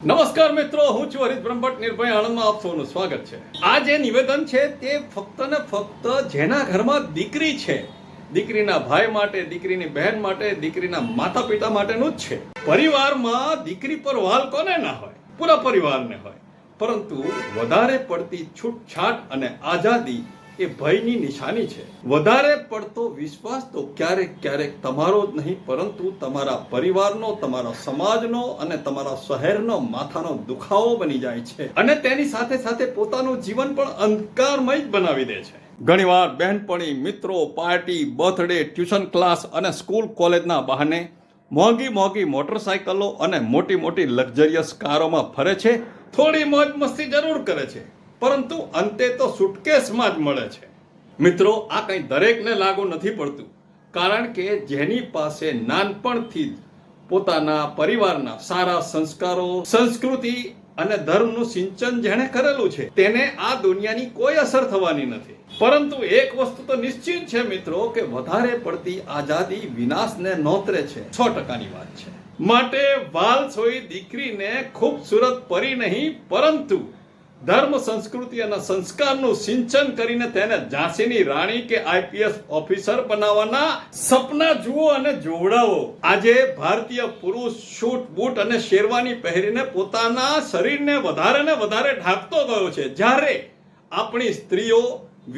નમસ્કાર મિત્રો, હું છું હરીશ બ્રહ્મભટ્ટ નિર્ભય આણંદમાં આપ સૌનું સ્વાગત છે. આ જે નિવેદન છે તે ફક્ત ને ફક્ત જેના ઘરમાં દીકરી છે, દીકરીના ભાઈ માટે, દીકરીની બહેન માટે, દીકરીના માતા પિતા માટેનું જ છે. પરિવારમાં દીકરી પર વાલ કોને ના હોય, પૂરા પરિવારને હોય, પરંતુ વધારે પડતી છૂટછાટ અને આઝાદી એ ભયની નિશાની છે. વધારે પડતો વિશ્વાસ તો ક્યારેક ક્યારેક તમારો જ નહીં, પરંતુ તમારા પરિવારનો, તમારા સમાજનો અને તમારા શહેરનો માથાનો દુખાવો બની જાય છે અને તેની સાથે સાથે પોતાનું જીવન પણ અંધકારમય જ બનાવી દે છે. ઘણીવાર બહેનપણી, મિત્રો, પાર્ટી, બર્થડે, ટ્યુશન ક્લાસ અને સ્કૂલ કોલેજના બહાને મોંઘી મોંઘી મોટરસાયકલો અને મોટી મોટી લક્ઝરિયસ કારોમાં ફરે છે. થોડી મોજ મસ્તી જરૂર કરે છે, પરંતુ અંતે તો સુટકેસમાં જ મળે છે. મિત્રો, આ કંઈ દરેકને લાગુ નથી પડતું, કારણ કે જેની પાસે નાનપણથી જ પોતાના પરિવારના સારા સંસ્કારો, સંસ્કૃતિ અને ધર્મનું સિંચન જેણે કરેલું છે, તેને આ દુનિયાની કોઈ અસર થવાની નથી. પરંતુ એક વસ્તુ તો નિશ્ચિત છે મિત્રો, કે વધારે પડતી આઝાદી વિનાશને નોતરે છે. 100%ની વાત છે. માટે વાલસોઈ દીકરીને ખૂબસૂરત પરી નહીં, પરંતુ ધર્મ, સંસ્કૃતિ અને સંસ્કારનું સિંચન કરીને તેને ઝાંસીની રાણી કે આઈપીએસ ઓફિસર બનાવવાના સપના જુઓ અને જોવડાવો. આજે ભારતીય પુરુષ સૂટ બૂટ અને શેરવાની પહેરીને પોતાના શરીરને વધારે ને વધારે ઢાંકતો ગયો છે, જ્યારે આપણી સ્ત્રીઓ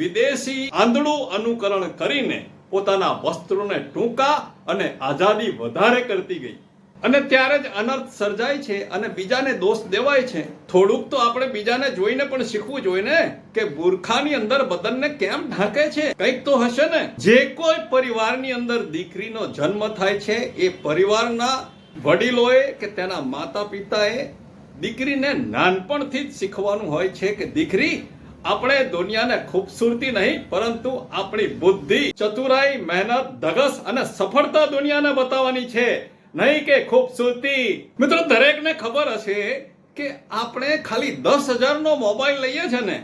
વિદેશી આંધળું અનુકરણ કરીને પોતાના વસ્ત્રોને ટૂંકા અને આઝાદી વધારે કરતી ગઈ. અને ત્યારે જ અનર્થ સર્જાય છે અને બીજાને દોષ દેવાય છે. થોડુંક તો આપણે બીજાને જોઈને પણ શીખવું જોઈએ ને, કે બુરખાની અંદર બદનને કેમ ઢાંકે છે, કંઈક તો હશે ને. જે કોઈ પરિવારની અંદર દીકરીનો જન્મ થાય છે, એ પરિવારના વડીલોએ કે તેના માતા પિતાએ દીકરીને નાનપણથી જ શીખવાનું હોય છે કે દીકરી, આપણે દુનિયાને ખૂબસૂરતી નહીં, પરંતુ આપણી બુદ્ધિ, ચતુરાઈ, મહેનત, ધગસ અને સફળતા દુનિયાને બતાવવાની છે, નહીં કે ખૂબસૂરતી. મિત્રો, દરેકને ખબર હશે કે આપણે ખાલી 10,000નો મોબાઈલ લઈએ છે ને,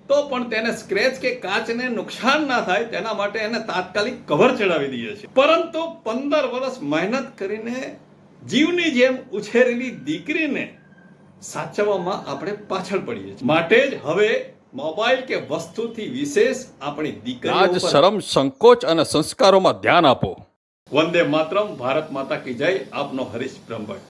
તો પણ તેને સ્ક્રેચ કે કાચને નુકસાન ના થાય તેના માટે એને તાત્કાલિક કવર ચડાવી દઈએ છીએ. પરંતુ 15 વર્ષ મહેનત કરીને જીવની જેમ ઉછેરેલી દીકરીને સાચવવામાં આપણે પાછળ પડીએ છીએ. માટે જ હવે મોબાઈલ કે વસ્તુથી વિશેષ આપણી દીકરીઓ પર શરમ, સંકોચ અને સંસ્કારોમાં ધ્યાન આપો. વંદે માતરમ. ભારત માતા કી જય. આપનો હરીશ બ્રહ્મભટ્ટ.